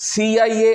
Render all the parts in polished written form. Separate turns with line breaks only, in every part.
CIA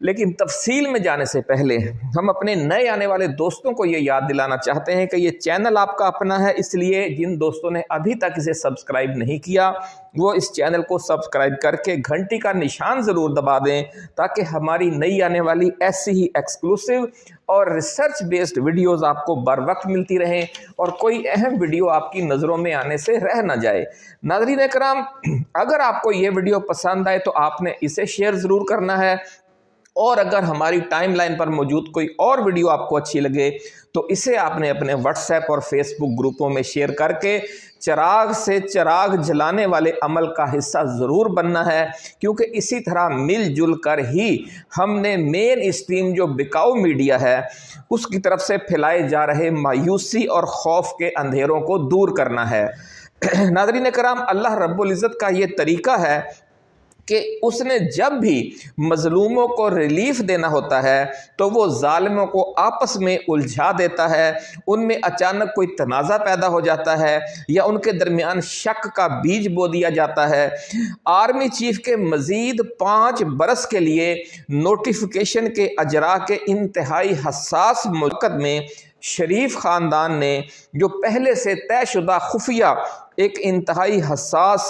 لیکن تفصیل میں جانے سے پہلے ہم اپنے نئے آنے والے دوستوں کو یہ یاد دلانا چاہتے ہیں کہ یہ چینل آپ کا اپنا ہے، اس لیے جن دوستوں نے ابھی تک اسے سبسکرائب نہیں کیا وہ اس چینل کو سبسکرائب کر کے گھنٹی کا نشان ضرور دبا دیں تاکہ ہماری نئی آنے والی ایسی ہی ایکسکلوسیو اور ریسرچ بیسڈ ویڈیوز آپ کو بر وقت ملتی رہیں اور کوئی اہم ویڈیو آپ کی نظروں میں آنے سے رہ نہ جائے۔ ناظرین اکرام، اگر آپ کو یہ ویڈیو پسند آئے تو آپ نے اسے شیئر ضرور کرنا ہے، اور اگر ہماری ٹائم لائن پر موجود کوئی اور ویڈیو آپ کو اچھی لگے تو اسے آپ نے اپنے واٹس ایپ اور فیس بک گروپوں میں شیئر کر کے چراغ سے چراغ جلانے والے عمل کا حصہ ضرور بننا ہے، کیونکہ اسی طرح مل جل کر ہی ہم نے مین اسٹریم جو بکاؤ میڈیا ہے اس کی طرف سے پھیلائے جا رہے مایوسی اور خوف کے اندھیروں کو دور کرنا ہے۔ ناظرین کرام، اللہ رب العزت کا یہ طریقہ ہے کہ اس نے جب بھی مظلوموں کو ریلیف دینا ہوتا ہے تو وہ ظالموں کو آپس میں الجھا دیتا ہے، ان میں اچانک کوئی تنازع پیدا ہو جاتا ہے یا ان کے درمیان شک کا بیج بو دیا جاتا ہے۔ آرمی چیف کے مزید 5 برس کے لیے نوٹیفیکیشن کے اجراء کے انتہائی حساس موقع میں شریف خاندان نے جو پہلے سے طے شدہ خفیہ ایک انتہائی حساس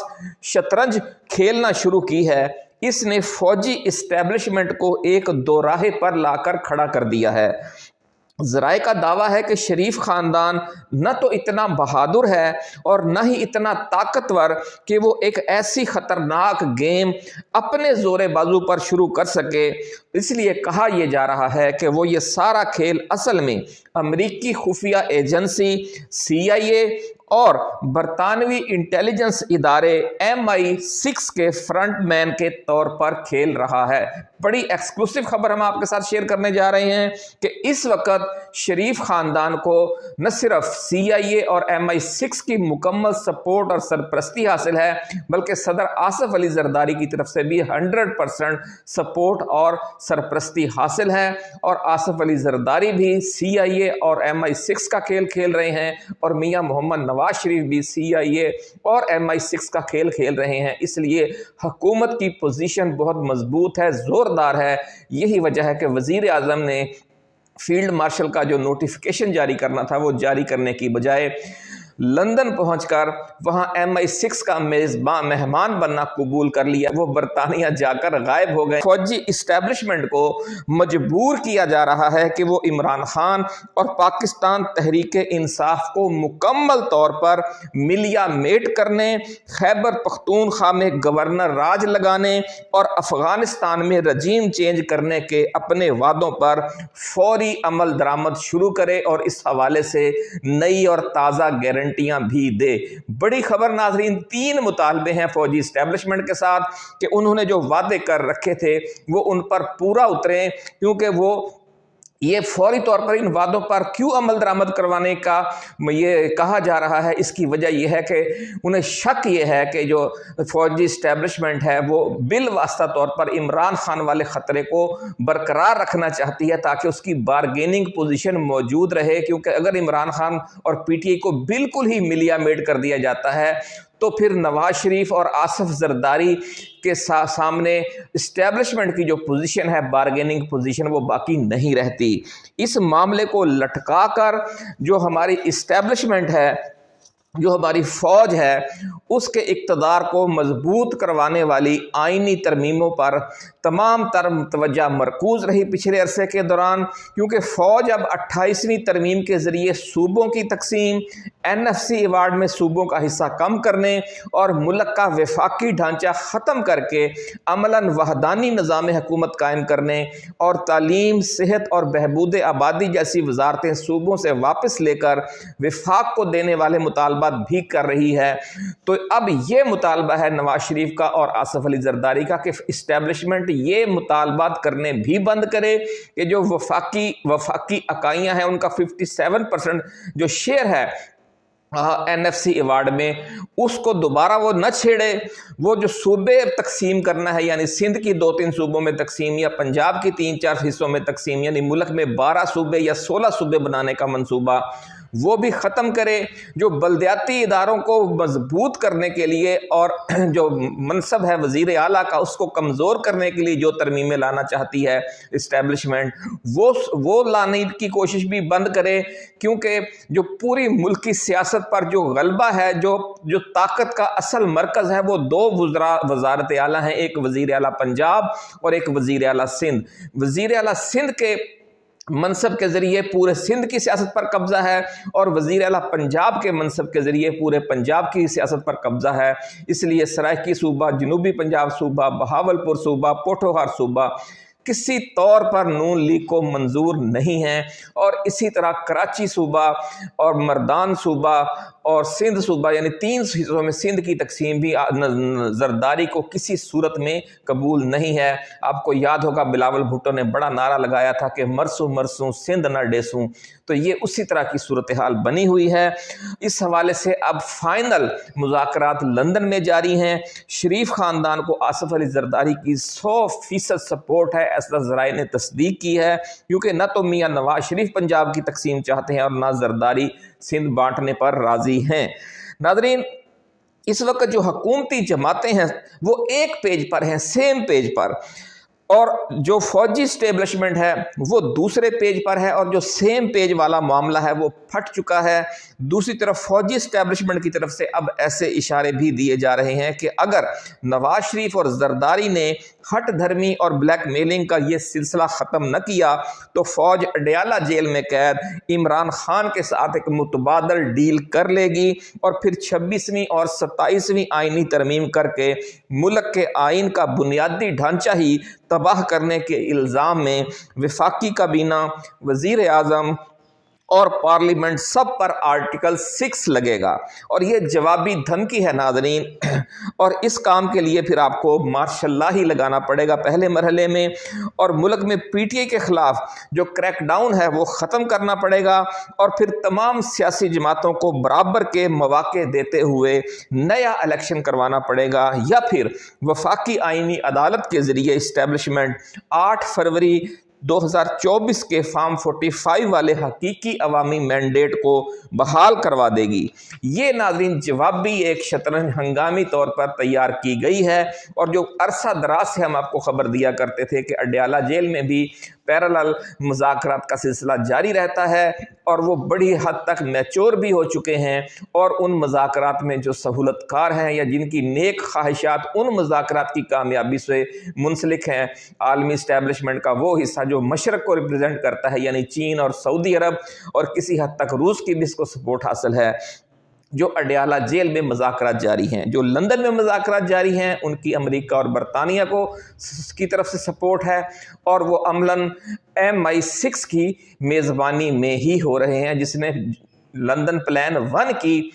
شطرنج کھیلنا شروع کی ہے، اس نے فوجی اسٹیبلشمنٹ کو ایک دوراہے پر لا کر کھڑا کر دیا ہے۔ ذرائع کا دعویٰ ہے کہ شریف خاندان نہ تو اتنا بہادر ہے اور نہ ہی اتنا طاقتور کہ وہ ایک ایسی خطرناک گیم اپنے زور بازو پر شروع کر سکے، اس لیے کہا یہ جا رہا ہے کہ وہ یہ سارا کھیل اصل میں امریکی خفیہ ایجنسی CIA اور برطانوی انٹیلیجنس ادارے MI6 کے فرنٹ مین کے طور پر کھیل رہا ہے۔ بڑی ایکسکلوسیو خبر ہم آپ کے ساتھ شیئر کرنے جا رہے ہیں کہ اس وقت شریف خاندان کو نہ صرف CIA اور MI6 کی مکمل سپورٹ اور سرپرستی حاصل ہے بلکہ صدر آصف علی زرداری کی طرف سے بھی 100% سپورٹ اور سرپرستی حاصل ہے، اور آصف علی زرداری بھی CIA اور MI6 کا کھیل کھیل رہے ہیں اور میاں محمد نواز شریف بھی CIA اور MI6 کا کھیل کھیل رہے ہیں۔ اس لیے حکومت کی پوزیشن بہت مضبوط ہے، زوردار ہے۔ یہی وجہ ہے کہ وزیر اعظم نے فیلڈ مارشل کا جو نوٹیفیکیشن جاری کرنا تھا وہ جاری کرنے کی بجائے لندن پہنچ کر وہاں MI6 کا مہمان بننا قبول کر لیا۔ وہ برطانیہ جا کر غائب ہو گئے۔ فوجی اسٹیبلشمنٹ کو مجبور کیا جا رہا ہے کہ وہ عمران خان اور پاکستان تحریک انصاف کو مکمل طور پر ملیا میٹ کرنے، خیبر پختونخوا میں گورنر راج لگانے اور افغانستان میں رجیم چینج کرنے کے اپنے وعدوں پر فوری عمل درآمد شروع کرے اور اس حوالے سے نئی اور تازہ گارنٹیاں بھی دے۔ بڑی خبر ناظرین، 3 مطالبے ہیں فوجی اسٹیبلشمنٹ کے ساتھ کہ انہوں نے جو وعدے کر رکھے تھے وہ ان پر پورا اتریں، کیونکہ وہ یہ فوری طور پر ان وعدوں پر کیوں عمل درآمد کروانے کا یہ کہا جا رہا ہے، اس کی وجہ یہ ہے کہ انہیں شک یہ ہے کہ جو فوجی اسٹیبلشمنٹ ہے وہ بالواسطہ طور پر عمران خان والے خطرے کو برقرار رکھنا چاہتی ہے تاکہ اس کی بارگیننگ پوزیشن موجود رہے، کیونکہ اگر عمران خان اور PTI کو بالکل ہی ملیا میٹ کر دیا جاتا ہے تو پھر نواز شریف اور آصف زرداری کے سامنے اسٹیبلشمنٹ کی جو پوزیشن ہے، بارگیننگ پوزیشن، وہ باقی نہیں رہتی۔ اس معاملے کو لٹکا کر جو ہماری اسٹیبلشمنٹ ہے، جو ہماری فوج ہے، اس کے اقتدار کو مضبوط کروانے والی آئینی ترمیموں پر تمام تر توجہ مرکوز رہی پچھلے عرصے کے دوران، کیونکہ فوج اب 28ویں ترمیم کے ذریعے صوبوں کی تقسیم، NFC ایوارڈ میں صوبوں کا حصہ کم کرنے اور ملک کا وفاقی ڈھانچہ ختم کر کے عملاً وحدانی نظام حکومت قائم کرنے اور تعلیم، صحت اور بہبود آبادی جیسی وزارتیں صوبوں سے واپس لے کر وفاق کو دینے والے مطالبات بھی کر رہی ہے۔ تو اب یہ مطالبہ ہے نواز شریف کا اور آصف علی زرداری کا کہ اسٹیبلشمنٹ یہ مطالبات کرنے بھی بند کرے کہ جو وفاقی اکائیاں ہیں ان کا 57% جو شیئر ہے NFC ایوارڈ میں، اس کو دوبارہ وہ نہ چھیڑے۔ وہ جو صوبے تقسیم کرنا ہے، یعنی سندھ کی 2-3 صوبوں میں تقسیم یا پنجاب کی 3-4 حصوں میں تقسیم، یعنی ملک میں 12 صوبے یا 16 صوبے بنانے کا منصوبہ، وہ بھی ختم کرے، جو بلدیاتی اداروں کو مضبوط کرنے کے لیے اور جو منصب ہے وزیر اعلیٰ کا اس کو کمزور کرنے کے لیے جو ترمیمیں لانا چاہتی ہے اسٹیبلشمنٹ، وہ لانے کی کوشش بھی بند کرے، کیونکہ جو پوری ملکی سیاست پر جو غلبہ ہے، جو طاقت کا اصل مرکز ہے، وہ دو وزارت اعلیٰ ہیں، ایک وزیر اعلیٰ پنجاب اور ایک وزیر اعلیٰ سندھ۔ وزیر اعلیٰ سندھ کے منصب کے ذریعے پورے سندھ کی سیاست پر قبضہ ہے اور وزیر اعلیٰ پنجاب کے منصب کے ذریعے پورے پنجاب کی سیاست پر قبضہ ہے۔ اس لیے سرائکی صوبہ، جنوبی پنجاب صوبہ، بہاولپور صوبہ، پوٹھوہار صوبہ کسی طور پر نون لیگ کو منظور نہیں ہیں، اور اسی طرح کراچی صوبہ اور مردان صوبہ اور سندھ صوبہ، یعنی 3 حصوں میں سندھ کی تقسیم بھی زرداری کو کسی صورت میں قبول نہیں ہے۔ آپ کو یاد ہوگا بلاول بھٹو نے بڑا نعرہ لگایا تھا کہ مرسوں مرسوں سندھ نہ ڈیسوں، تو یہ اسی طرح کی صورتحال بنی ہوئی ہے۔ اس حوالے سے اب فائنل مذاکرات لندن میں جاری ہیں۔ شریف خاندان کو آصف علی زرداری کی 100% سپورٹ ہے، ایسا ذرائع نے تصدیق کی ہے، کیونکہ نہ تو میاں نواز شریف پنجاب کی تقسیم چاہتے ہیں اور نہ زرداری سندھ بانٹنے پر راضی ہیں۔ ناظرین، اس وقت جو حکومتی جماعتیں ہیں وہ ایک پیج پر ہیں، سیم پیج پر، اور جو فوجی اسٹیبلشمنٹ ہے وہ دوسرے پیج پر ہے، اور جو سیم پیج والا معاملہ ہے وہ پھٹ چکا ہے۔ دوسری طرف فوجی اسٹیبلشمنٹ کی طرف سے اب ایسے اشارے بھی دیے جا رہے ہیں کہ اگر نواز شریف اور زرداری نے ہٹ دھرمی اور بلیک میلنگ کا یہ سلسلہ ختم نہ کیا تو فوج اڈیالہ جیل میں قید عمران خان کے ساتھ ایک متبادل ڈیل کر لے گی، اور پھر 26ویں اور 27ویں آئینی ترمیم کر کے ملک کے آئین کا بنیادی ڈھانچہ ہی تباہ کرنے کے الزام میں وفاقی کابینہ، وزیر اعظم اور پارلیمنٹ سب پر آرٹیکل 6 لگے گا، اور یہ جوابی دھمکی ہے ناظرین۔ اور اس کام کے لیے پھر آپ کو مارشل لا ہی لگانا پڑے گا پہلے مرحلے میں، اور ملک میں پی ٹی آئی کے خلاف جو کریک ڈاؤن ہے وہ ختم کرنا پڑے گا، اور پھر تمام سیاسی جماعتوں کو برابر کے مواقع دیتے ہوئے نیا الیکشن کروانا پڑے گا، یا پھر وفاقی آئینی عدالت کے ذریعے اسٹیبلشمنٹ 8 فروری 2024 کے فارم 45 والے حقیقی عوامی مینڈیٹ کو بحال کروا دے گی۔ یہ ناظرین جوابی ایک شطرنج ہنگامی طور پر تیار کی گئی ہے، اور جو عرصہ دراز سے ہم آپ کو خبر دیا کرتے تھے کہ اڈیالہ جیل میں بھی پیرالل مذاکرات کا سلسلہ جاری رہتا ہے، اور وہ بڑی حد تک میچور بھی ہو چکے ہیں، اور ان مذاکرات میں جو سہولت کار ہیں یا جن کی نیک خواہشات ان مذاکرات کی کامیابی سے منسلک ہیں، عالمی اسٹیبلشمنٹ کا وہ حصہ جو مشرق کو ریپرزینٹ کرتا ہے، یعنی چین اور سعودی عرب، اور کسی حد تک روس کی بھی اس کو سپورٹ حاصل ہے، جو اڈیالہ جیل میں مذاکرات جاری ہیں۔ جو لندن میں مذاکرات جاری ہیں ان کی امریکہ اور برطانیہ کو کی طرف سے سپورٹ ہے، اور وہ عملاً MI6 کی میزبانی میں ہی ہو رہے ہیں، جس نے لندن پلان 1 کی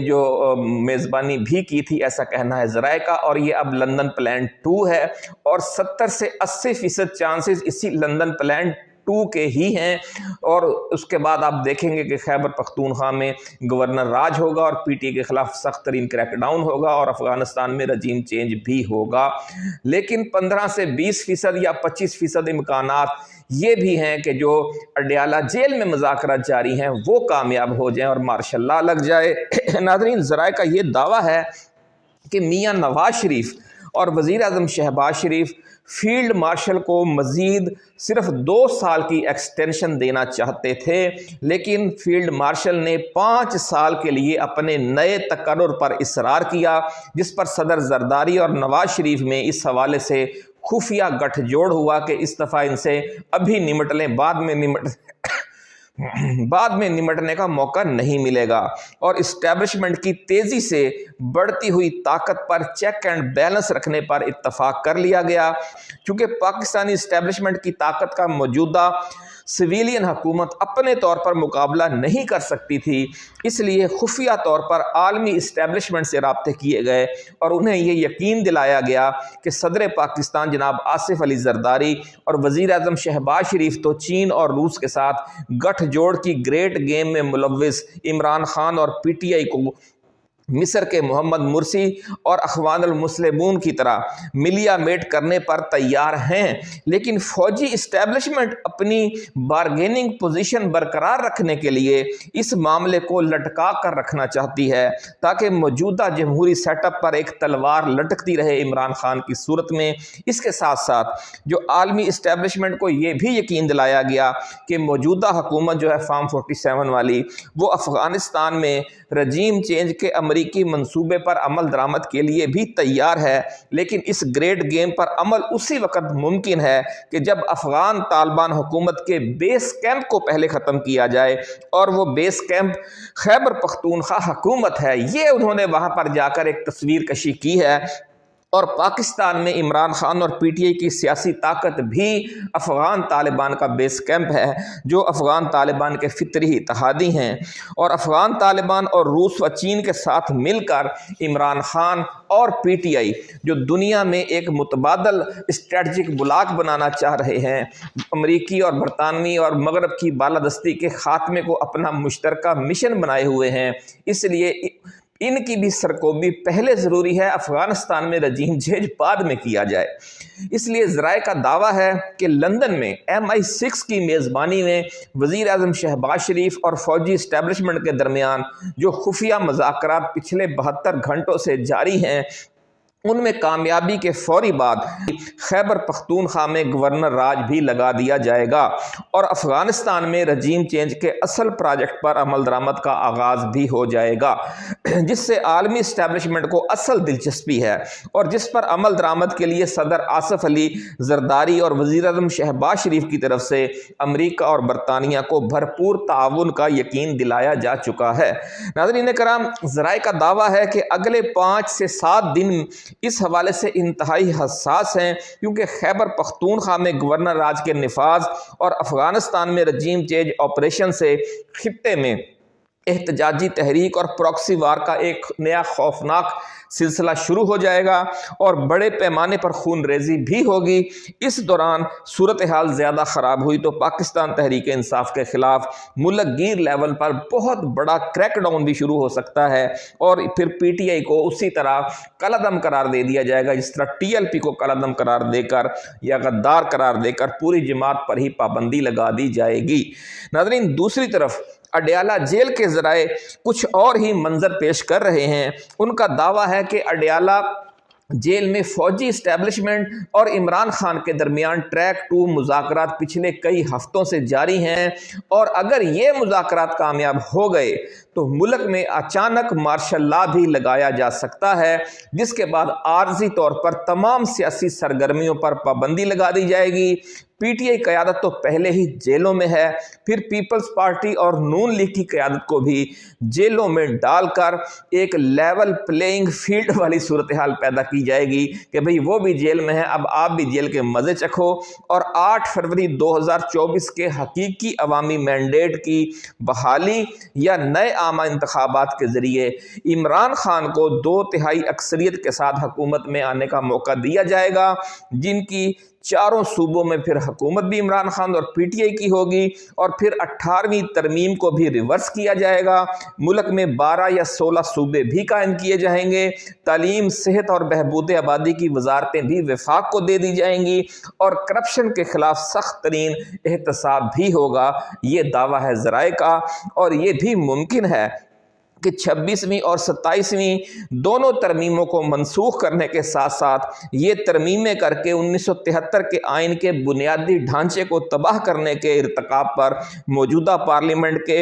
جو میزبانی بھی کی تھی، ایسا کہنا ہے ذرائع کا، اور یہ اب لندن پلان 2 ہے، اور 70 سے 80% چانسز اسی لندن پلان 2 کے ہی ہیں۔ اور اس کے بعد آپ دیکھیں گے کہ خیبر پختونخوا میں گورنر راج ہوگا، اور پی ٹی آئی کے خلاف سخت ترین کریک ڈاؤن ہوگا، اور افغانستان میں رجیم چینج بھی ہوگا۔ لیکن 15 سے 20% یا 25% امکانات یہ بھی ہیں کہ جو اڈیالہ جیل میں مذاکرات جاری ہیں وہ کامیاب ہو جائیں اور مارشل لا لگ جائے۔ ناظرین، ذرائع کا یہ دعویٰ ہے کہ میاں نواز شریف اور وزیر اعظم شہباز شریف فیلڈ مارشل کو مزید صرف 2 سال کی ایکسٹینشن دینا چاہتے تھے، لیکن فیلڈ مارشل نے 5 سال کے لیے اپنے نئے تقرر پر اصرار کیا، جس پر صدر زرداری اور نواز شریف میں اس حوالے سے خفیہ گٹھ جوڑ ہوا کہ اس دفعہ ان سے ابھی نمٹ لیں، بعد میں نمٹنے کا موقع نہیں ملے گا، اور اسٹیبلشمنٹ کی تیزی سے بڑھتی ہوئی طاقت پر چیک اینڈ بیلنس رکھنے پر اتفاق کر لیا گیا۔ چونکہ پاکستانی اسٹیبلشمنٹ کی طاقت کا موجودہ سویلین حکومت اپنے طور پر مقابلہ نہیں کر سکتی تھی، اس لیے خفیہ طور پر عالمی اسٹیبلشمنٹ سے رابطے کیے گئے، اور انہیں یہ یقین دلایا گیا کہ صدر پاکستان جناب آصف علی زرداری اور وزیر اعظم شہباز شریف تو چین اور روس کے ساتھ گٹھ جوڑ کی گریٹ گیم میں ملوث عمران خان اور پی ٹی آئی کو مصر کے محمد مرسی اور اخوان المسلمون کی طرح ملیا میٹ کرنے پر تیار ہیں، لیکن فوجی اسٹیبلشمنٹ اپنی بارگیننگ پوزیشن برقرار رکھنے کے لیے اس معاملے کو لٹکا کر رکھنا چاہتی ہے تاکہ موجودہ جمہوری سیٹ اپ پر ایک تلوار لٹکتی رہے عمران خان کی صورت میں۔ اس کے ساتھ ساتھ جو عالمی اسٹیبلشمنٹ کو یہ بھی یقین دلایا گیا کہ موجودہ حکومت جو ہے فارم 47 والی، وہ افغانستان میں رجیم چینج کے امریکی منصوبے پر عمل درآمد کے لیے بھی تیار ہے، لیکن اس گریٹ گیم پر عمل اسی وقت ممکن ہے کہ جب افغان طالبان حکومت کے بیس کیمپ کو پہلے ختم کیا جائے، اور وہ بیس کیمپ خیبر پختونخوا حکومت ہے۔ یہ انہوں نے وہاں پر جا کر ایک تصویر کشی کی ہے، اور پاکستان میں عمران خان اور پی ٹی آئی کی سیاسی طاقت بھی افغان طالبان کا بیس کیمپ ہے، جو افغان طالبان کے فطری اتحادی ہیں، اور افغان طالبان اور روس و چین کے ساتھ مل کر عمران خان اور پی ٹی آئی جو دنیا میں ایک متبادل اسٹریٹجک بلاک بنانا چاہ رہے ہیں، امریکی اور برطانوی اور مغرب کی بالادستی کے خاتمے کو اپنا مشترکہ مشن بنائے ہوئے ہیں۔ اس لیے ان کی بھی سرکوبی پہلے ضروری ہے، افغانستان میں رجیم چینج بعد میں کیا جائے۔ اس لیے ذرائع کا دعویٰ ہے کہ لندن میں MI6 کی میزبانی میں وزیر اعظم شہباز شریف اور فوجی اسٹیبلشمنٹ کے درمیان جو خفیہ مذاکرات پچھلے 72 گھنٹوں سے جاری ہیں، ان میں کامیابی کے فوری بعد خیبر پختونخوا میں گورنر راج بھی لگا دیا جائے گا، اور افغانستان میں رجیم چینج کے اصل پروجیکٹ پر عمل درآمد کا آغاز بھی ہو جائے گا، جس سے عالمی اسٹیبلشمنٹ کو اصل دلچسپی ہے، اور جس پر عمل درآمد کے لیے صدر آصف علی زرداری اور وزیر اعظم شہباز شریف کی طرف سے امریکہ اور برطانیہ کو بھرپور تعاون کا یقین دلایا جا چکا ہے۔ ناظرین کرام، ذرائع کا دعویٰ ہے کہ اگلے 5 سے 7 دن اس حوالے سے انتہائی حساس ہیں، کیونکہ خیبر پختونخوا میں گورنر راج کے نفاذ اور افغانستان میں رجیم چینج آپریشن سے خطے میں احتجاجی تحریک اور پراکسی وار کا ایک نیا خوفناک سلسلہ شروع ہو جائے گا، اور بڑے پیمانے پر خون ریزی بھی ہوگی۔ اس دوران صورتحال زیادہ خراب ہوئی تو پاکستان تحریک انصاف کے خلاف ملک گیر لیول پر بہت بڑا کریک ڈاؤن بھی شروع ہو سکتا ہے، اور پھر پی ٹی آئی کو اسی طرح کالعدم قرار دے دیا جائے گا جس طرح ٹی ایل پی کو کالعدم قرار دے کر یا غدار قرار دے کر پوری جماعت پر ہی پابندی لگا دی جائے گی۔ ناظرین، دوسری طرف اڈیالہ جیل کے ذرائع کچھ اور ہی منظر پیش کر رہے ہیں۔ ان کا دعویٰ ہے کہ اڈیالہ جیل میں فوجی اسٹیبلشمنٹ اور عمران خان کے درمیان ٹریک 2 مذاکرات پچھلے کئی ہفتوں سے جاری ہیں، اور اگر یہ مذاکرات کامیاب ہو گئے تو ملک میں اچانک مارشل لا بھی لگایا جا سکتا ہے، جس کے بعد عارضی طور پر تمام سیاسی سرگرمیوں پر پابندی لگا دی جائے گی۔ پی ٹی آئی قیادت تو پہلے ہی جیلوں میں ہے، پھر پیپلز پارٹی اور نون لیگ کی قیادت کو بھی جیلوں میں ڈال کر ایک لیول پلینگ فیلڈ والی صورتحال پیدا کی جائے گی کہ بھئی وہ بھی جیل میں ہے، اب آپ بھی جیل کے مزے چکھو، اور 8 فروری 2024 کے حقیقی عوامی مینڈیٹ کی بحالی یا نئے عامہ انتخابات کے ذریعے عمران خان کو 2/3 اکثریت کے ساتھ حکومت میں آنے کا موقع دیا جائے گا، جن کی 4 صوبوں میں پھر حکومت بھی عمران خان اور پی ٹی آئی کی ہوگی، اور پھر 18ویں ترمیم کو بھی ریورس کیا جائے گا۔ ملک میں 12 یا 16 صوبے بھی قائم کیے جائیں گے، تعلیم، صحت اور بہبود آبادی کی وزارتیں بھی وفاق کو دے دی جائیں گی، اور کرپشن کے خلاف سخت ترین احتساب بھی ہوگا۔ یہ دعویٰ ہے ذرائع کا، اور یہ بھی ممکن ہے کہ 26ویں اور 27ویں دونوں ترمیموں کو منسوخ کرنے کے ساتھ ساتھ یہ ترمیمیں کر کے 1973 کے آئین کے بنیادی ڈھانچے کو تباہ کرنے کے ارتکاب پر موجودہ پارلیمنٹ کے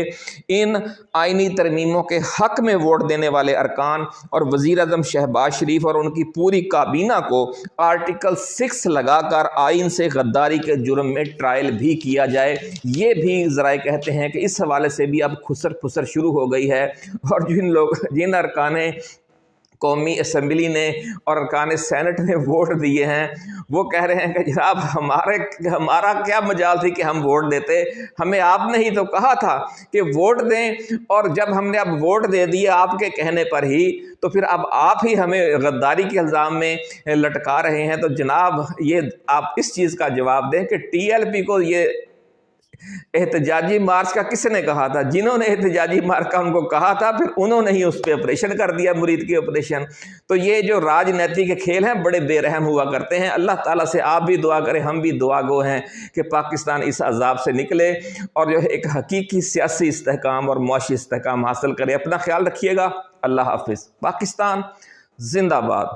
ان آئینی ترمیموں کے حق میں ووٹ دینے والے ارکان اور وزیر اعظم شہباز شریف اور ان کی پوری کابینہ کو آرٹیکل 6 لگا کر آئین سے غداری کے جرم میں ٹرائل بھی کیا جائے۔ یہ بھی ذرائع کہتے ہیں کہ اس حوالے سے بھی اب خسر پھسر شروع ہو گئی ہے، اور جن ارکان قومی اسمبلی نے اور ارکان سینٹ نے ووٹ دیے ہیں، وہ کہہ رہے ہیں کہ جناب ہمارا کیا مجال تھی کہ ہم ووٹ دیتے، ہمیں آپ نے ہی تو کہا تھا کہ ووٹ دیں، اور جب ہم نے اب ووٹ دے دیے آپ کے کہنے پر ہی، تو پھر اب آپ ہی ہمیں غداری کے الزام میں لٹکا رہے ہیں۔ تو جناب یہ آپ اس چیز کا جواب دیں کہ ٹی ایل پی کو یہ احتجاجی مارچ کا کس نے کہا تھا؟ جنہوں نے احتجاجی مارچ کا ان کو کہا تھا، پھر انہوں نے ہی اس پہ آپریشن کر دیا، مرید کی آپریشن۔ تو یہ جو راجنیتی کے کھیل ہیں بڑے بے رحم ہوا کرتے ہیں۔ اللہ تعالیٰ سے آپ بھی دعا کریں، ہم بھی دعا گو ہیں کہ پاکستان اس عذاب سے نکلے اور جو ہے ایک حقیقی سیاسی استحکام اور معاشی استحکام حاصل کرے۔ اپنا خیال رکھیے گا، اللہ حافظ۔ پاکستان زندہ باد۔